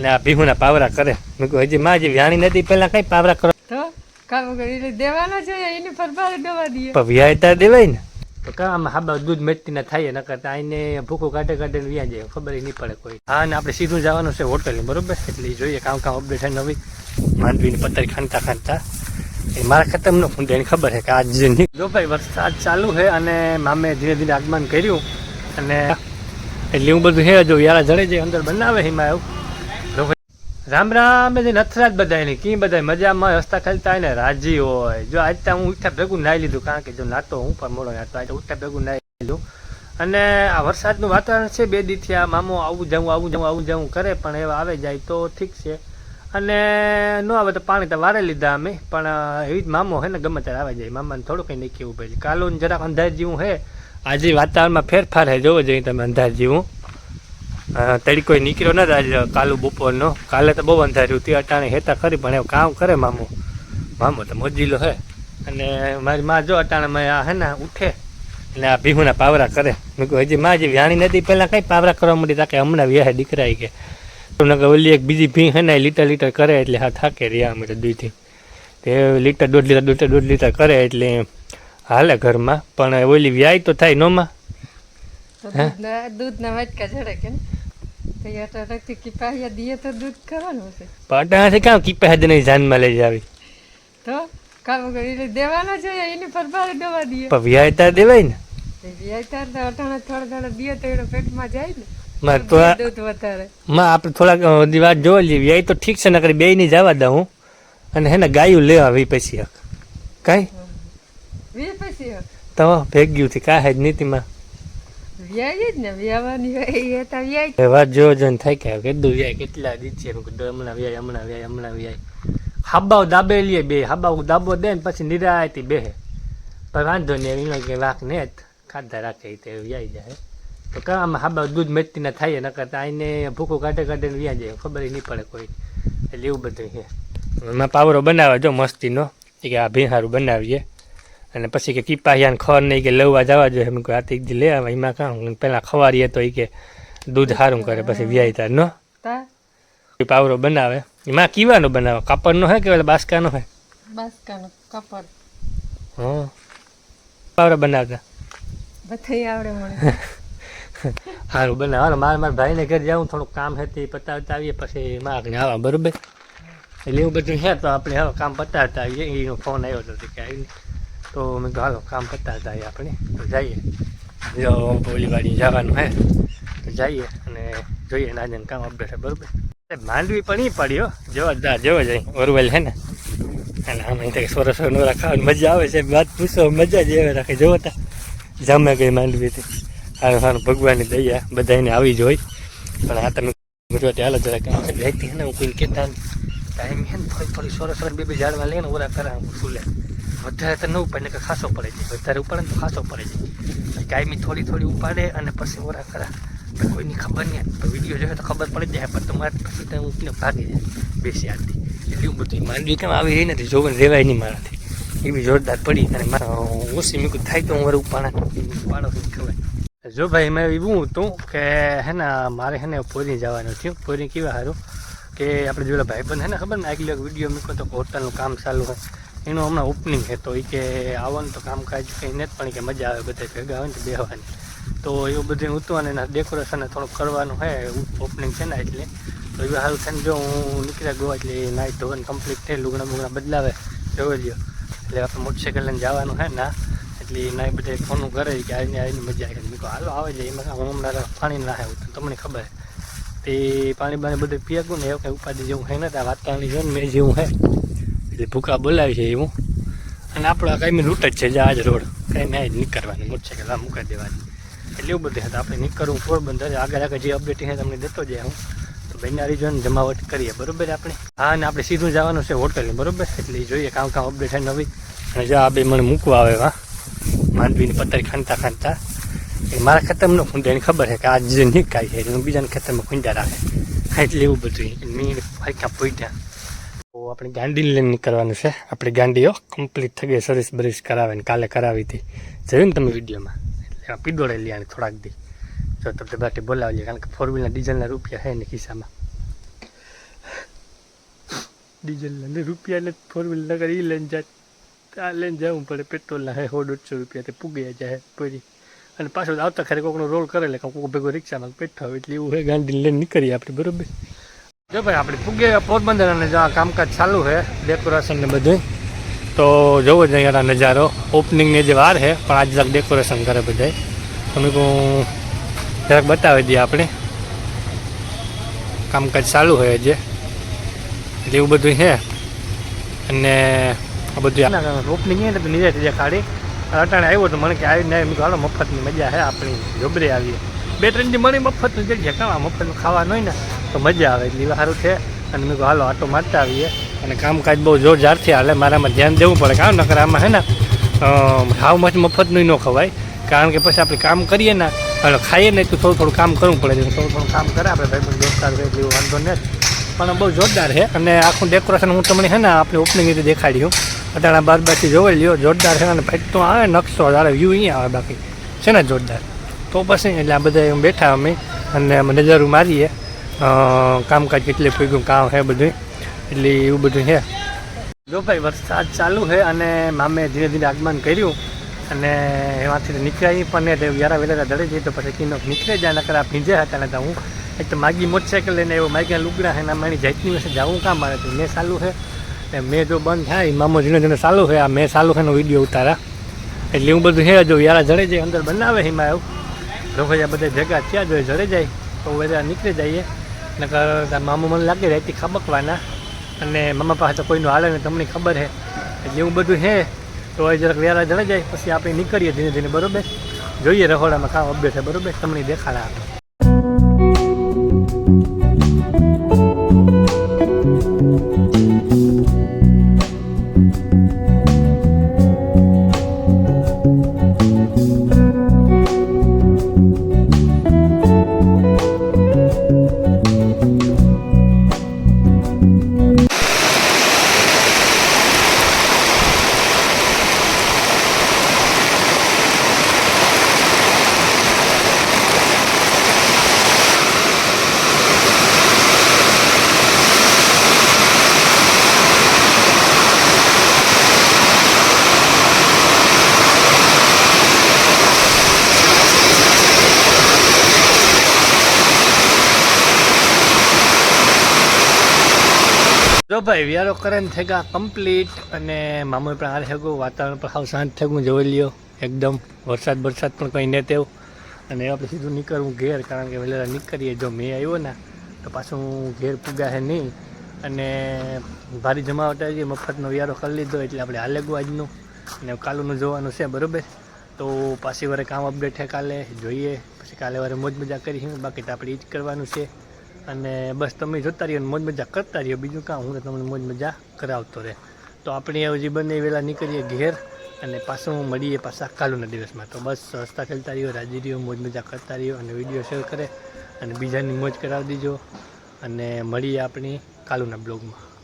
ને આ ભીહુના પાવરા કરે. મેં કહ્યું હજી માં જે વ્યાણી નથી પેલા કઈ પાવરા કરો તો કામ કરી દેવાના છે એને ફરફાર દવા દઈએ પણ વ્યાયતા દેવાય ને તો કાં આમાં હાબા દૂધ મેચતી ના થાય ન કરતા આઈને ભૂખું કાઢે કાઢે ને વ્યા જાય ખબર નહીં પડે કોઈ. હા ને આપણે સીધું જવાનું છે હોટલ બરોબર એટલે જોઈએ કામ અપડેટ થાય નવી માંડવીની પતરી ખાંડતા ખાંડતા એ મારા ખતમ ન ફૂંડે એની ખબર છે કે આજ જો ભાઈ વરસાદ ચાલુ છે અને મામે ધીરે ધીરે આગમન કર્યું અને એટલે હું બધું હે જો યાર જડે જે અંદર બનાવે એમાં એવું રામ રામ જે નથરાજ બધા એની કી બધા મજામાં હસતા ખેલતા હોય ને રાજી હોય. જો આજ ત્યાં હું ઉઠા ભેગું નાહી લીધું કારણ કે જો નાતો હું પણ મોડો નાતો આજે ઉઠા ભેગું નાહી લીધું અને આ વરસાદનું વાતાવરણ છે 2 દીથી આ મામો આવું જવું કરે પણ એવા આવે જાય તો ઠીક છે અને ન આવે તો પાણી તો વારે લીધા અમે પણ એવી જ મામો હે ને ગમે ત્યારે આવે જાય મામાને થોડું કંઈ નહીં કેવું ભાઈ કાલું જરાક અંધાર જેવું હે આજે વાતાવરણમાં ફેરફાર હે જોવો જોઈએ તમે અંધાર જેવું તડકો નીકળ્યો નથી આજે કાલુ બપોરનો કાલે તો બહુ અંધાર્યું તે અટાણે હેતા ખરી પણ એવું કામ કરે મામો તો મોજીલો હે અને મારી માં જો અટાણે મેં આ હે ને ઉઠે એટલે આ ભીહુના પાવરા કરે. મેં કહ્યું હજી માં જે વ્યાણી નથી પહેલાં કઈ પાવરા કરવા માંડી તાકે હમણાં વ્યાહે દીકરાઈ કે ઓલી એક બીજી ભી હે ને લીટર કરે એટલે હા થાકે રહ્યા અમે તો દૂધથી તે લીટર 1.5 લીટર કરે એટલે હાલે ઘરમાં પણ ઓલી વ્યાય તો થાય નોમાં દૂધ ના વાટકા ચડે કે કિપાહિયા દીએ તો દૂધ કરવાનું છે પાટાથી કામ કિપાહિયા નહીં જાનમાં લઈ જાવી તો કામ કરી દેવાના છે એને ફરફાર દવા દઈએ પણ વ્યાયતા દેવાય ને વ્યાયતા તો અટાણે થોડા દીએ તો એનો પેટમાં જાય ને મારે તો દૂધ વધારે માં આપણે થોડાક વાત જોવા લઈએ વ્યાય તો ઠીક છે નકર બે ની જવા દઉં હું અને હે ને ગાયું લેવા વી પછી કાંઈ વી પછી તો ભેગ્યું થી કાંઈ જ નીતિમાં વ્યાય જ ને વ્યાવાની હોય એ તો વ્યાય વાત જો ને થાય કે કીધું વ્યાય કેટલા દીધી હમણાં વ્યાય હાબાવ દાબે લે બે હાબાવ દાબો દે ને પછી નિરાયતી બેહે પણ વાંધો નહીં એનો કે વાંક ને જ ખાધા રાખે તે વ્યાઈ જાય તો કાં આમાં હાબાવ દૂધ મેચતી ના થાય ન કરતા આઈને ભૂખું કાઢે કાઢે ને વ્યા જાય ખબર નહીં પડે કોઈ એટલે એવું બધું છે. એમાં પાવરો બનાવે જો મસ્તીનો કે આ ભીહારું બનાવીએ અને પછી કે કિપાહિયાને ખર નહીં કે લવવા જવા જોઈએ એમ આ તે લે આવે એમાં કાં પહેલાં ખવારીએ તો એ કે દૂધ સારું કરે પછી વ્યાય તાર નો પાવરો બનાવે એમાં કીવાનો બનાવે કાપડનો હે કે બાસકાનો હે બાસકાનો કાપડ હા પાવરો બનાવતા બધાય આવડે મને સારું બનાવે મારા ભાઈને ઘરે જાઉં થોડુંક કામ હતી પતાવતા આવીએ પછી માગને આવા બરોબર એટલે એવું બધું છે તો આપણે હવે કામ પતાવતા આવીએ એનો ફોન આવ્યો હતો કે આવીને તો મેં કહું હાલો કામ પતાવતા આવીએ આપણે તો જઈએ જો ઓલી વાડી જવાનું હે તો જઈએ અને જોઈએ નાજન કામ અપડેટ છે બરોબર માંડવી પણ એ પડ્યો જોરદાર જેવો જાય ઓરવેલ છે ને અને આમાં તો સરસ નોરા ખાવાની મજા આવે છે વાત પૂછો મજા જ આવે રાખે જોતા જામે ગઈ માંડવીથી સારું સારું ભગવાનની દયા બધાને આવી જ હોય પણ આ તમે ગુજરાતી હાલ જરાક રહેતી ને હું કોઈને કહેતા ટાઈમ છે ને થોડી સરસ બે ઝાડવા લઈને ઓરા કરા ફૂલે વધારે તો ન ઉપાડે કે ખાસો પડે છે વધારે ઉપાડે ને તો ખાસો પડે છે કાયમી થોડી ઉપાડે અને પછી ઓરા કરા કોઈની ખબર નહીં વિડીયો જોઈએ તો ખબર પડી જાય પણ તમારે પછી તો હું ભાગી જાય બેસી આતી એટલે એવું બધું માંડવી કેમ આવી રહી નથી જોવે રેવાય નહીં મારાથી એ બી જોરદાર પડી અને મારા ઓછી મીકું થાય તો હું વર ઉપાડો ખવાય. જો ભાઈ મેં એવું હતું કે હે ને મારે હે ને પોરી જવાનું થયું પોરી કેવા સારું કે આપણે જોયેલા ભાઈબંધ હે ને ખબર ને આગળ વિડીયો મૂકો તો હોટલનું કામ ચાલુ હોય એનું હમણાં ઓપનિંગ છે તો એ કે આવવાનું તો કામકાજ કંઈ નથી પણ કે મજા આવે બધા ભેગા હોય ને તો બેહવાની તો એવું બધું હતું અને એના ડેકોરેશન થોડુંક કરવાનું છે ઓપનિંગ છે ને એટલે તો એવું સારું થઈને જો હું નીકળ્યા ગયો એટલે નાઇટ ધોવાનું કમ્પ્લીટ થઈ લુગડા બદલાવે જોઈ લ્યો એટલે આપણે મોટરસાઇકલ લઈને જવાનું છે ના એટલે ના બધા ફોનું કરે કે આવીને મજા આવે મેં કહું હાલો આવે છે એમાં હું હમણાં પાણી ના આવ્યું તમને ખબર તે પાણી બાણી બધું પીએગું ને એવું કંઈ ઉપાધિ જેવું છે ને ત્યાં વાતાવરણ જો ને મેં જેવું છે એટલે ભૂકા બોલાવી છે એવું અને આપણો આ કાંઈ રૂટ જ છે જહાજ રોડ કાંઈ મેં નીકળવાની મોટરસાઇકલ આ મૂકી દેવાની એટલે એવું બધું હતું આપણે નીકળવું પોરબંદર આગળ જે અપડેટ છે તમને દેતો જાય હું તો બેનારી જોઈને જમાવટ કરીએ બરોબર આપણે હા અને આપણે સીધું જવાનું છે હોટલ બરોબર એટલે જોઈએ કામ અપડેટ છે નવી અને જો આ બે મને મૂકવા આવે હા માંડવીની પતરી ખાંડતા એ મારા ખેતરનો ખૂંડા એની ખબર છે કે આ જે નીકાય છે હું બીજાના ખેતરમાં ખૂંડા રાખે એટલે એવું બધું મીણ ફરકા પૂટ્યા તો આપણે ગાંડી લઈને નીકળવાનું છે આપણી ગાંડીઓ કમ્પ્લીટ થઈ ગઈ સર્વિસ બરીસ કરાવે ને કાલે કરાવી હતી જોયું ને તમે વિડીયોમાં એટલે પીડોળે લઈ થોડાક દી જો તમને બાકી બોલાવી લે કારણ કે 4 વ્હીલના ડીઝલના રૂપિયા છે ને ખિસ્સામાં ડીઝલ અને રૂપિયા એટલે ફોર વ્હીલર નગર એ લઈને જાય આ લઈને જવું પડે પેટ્રોલના હે 100-150 રૂપિયા તે પૂગી જાય પડી અને પાછું આવતા ખરે કોઈકનો રોલ કરે એટલે કોઈક ભેગો રિક્ષામાં બેઠા હોય એટલે એવું હોય ગાંધી લઈને નીકળીએ આપણે બરોબર જો ભાઈ આપણે પૂગે પોરબંદર અને જો આ કામકાજ ચાલુ છે ડેકોરેશન ને બધું તો જોવો જ અહીંયા નજારો ઓપનિંગની જે વાર છે પણ આજ તક ડેકોરેશન કરે બધાય તમે કહું જરાક બતાવી દઈએ આપણે કામકાજ ચાલુ હોય જે એટલે એવું બધું છે અને આ બધું ઓપનિંગ છે ને તો નીચે દેખાડી અટાણે આવ્યો તો મને કે આવીને મેં હાલો મફતની મજા છે આપણી જોબરે આવીએ 2-3 દી મળી મફતની જગ્યા કામ મફતનું ખાવાનું હોય ને તો મજા આવે એટલે સારું છે અને મેં હાલો આટો મારતા આવીએ અને કામકાજ બહુ જોરદારથી હાલે મારામાં ધ્યાન દેવું પડે કારણ નકર આમાં છે ને હાવ મચ મફતનું ન ખવાય કારણ કે પછી આપણે કામ કરીએ ને અને ખાઈએ નહીં તો થોડું કામ કરવું પડે થોડું કામ કરે આપણે ભાઈ દોસ્તાર હોય એટલે વાંધો નથી પણ બહુ જોરદાર છે અને આખું ડેકોરેશન હું તમને છે ને આપણે ઓપનિંગ રીતે દેખાડ્યું અટાણા બારબારથી જોઈ લ્યો જોરદાર છે અને ભાઈ તો આવે નકશો આવે વ્યૂ અહીંયા આવે બાકી છે ને જોરદાર તો પછી એટલે આ બધા બેઠા અમે અને અમે નજરો મારીએ કામકાજ કેટલે પૂગ્યું કામ છે બધું એટલે એવું બધું છે જો ભાઈ વરસાદ ચાલુ છે અને મામે ધીરે ધીરે આગમન કર્યું અને એમાંથી નીકળ્યા પણ તે વ્યારા વેલા દળી જઈ તો પછી કિનો નીકળે જાય નકર આ ભીંજે હતા ને તો હું એક તો માગી મોટરસાઇકલ લઈને એવું માગ્યા લુગડા છે ને મારી જાતની વચ્ચે જવું કામ આવે તો મેં ચાલુ છે મેં જો બંધ થાય મામો ધીરે ધીરે ચાલુ છે આ મેં ચાલુ છે એનો વિડીયો ઉતારા એટલે એવું બધું છે જો વ્યારા જડે જાય અંદર બનાવે એમાં એવું રોકૈયા બધા ભેગા થયા જોઈએ જડે જાય તો બધા નીકળી જઈએ નકર મામો મને લાગે રહેતી ખબકવાના અને મામા પાસે તો કોઈનું હાલે ને તમને ખબર છે એટલે એવું બધું છે તો એ જરાક વ્યારા જડે જાય પછી આપણે નીકળીએ ધીરે ધીરે બરોબર જોઈએ રહોડામાં કામ અપડેટ છે બરોબર તમને દેખાડા જો ભાઈ વ્યારો કરે ને થેગા કમ્પ્લીટ અને મામો પણ હાલ થેગું વાતાવરણ પણ સાવ શાંત થેગું જોઈ લ્યો એકદમ વરસાદ પણ કંઈ નહીં તેવું અને આપણે સીધું નીકળવું ઘેર કારણ કે વહેલા નીકળીએ જો મેં આવ્યો ને તો પાછું ઘેર પૂગા છે નહીં અને ભારી જમાવટ આવી ગઈ મફતનો વ્યારો કરી લીધો એટલે આપણે હાલે ગયું આજનું અને કાલુનું જોવાનું છે બરાબર તો પાછી વારે કામ અપડેટ છે કાલે જોઈએ પછી કાલે વારે મોજ મજા કરીશું બાકી તો આપણે એ જ કરવાનું છે અને બસ તમે જોતા રહ્યો મોજ મજા કરતા રહ્યો બીજું કામ હું તમને મોજ મજા કરાવતો રહે તો આપણે હજી બંને વહેલા નીકળીએ ઘેર અને પાછું મળીએ પાછા કાલુના દિવસમાં તો બસ રસ્તા ખેલતા રહ્યો રાજી રહ્યો મોજ મજા કરતા રહ્યો અને વિડીયો શેર કરે અને બીજાની મોજ કરાવી દીજો અને મળીએ આપણી કાલુના બ્લોગમાં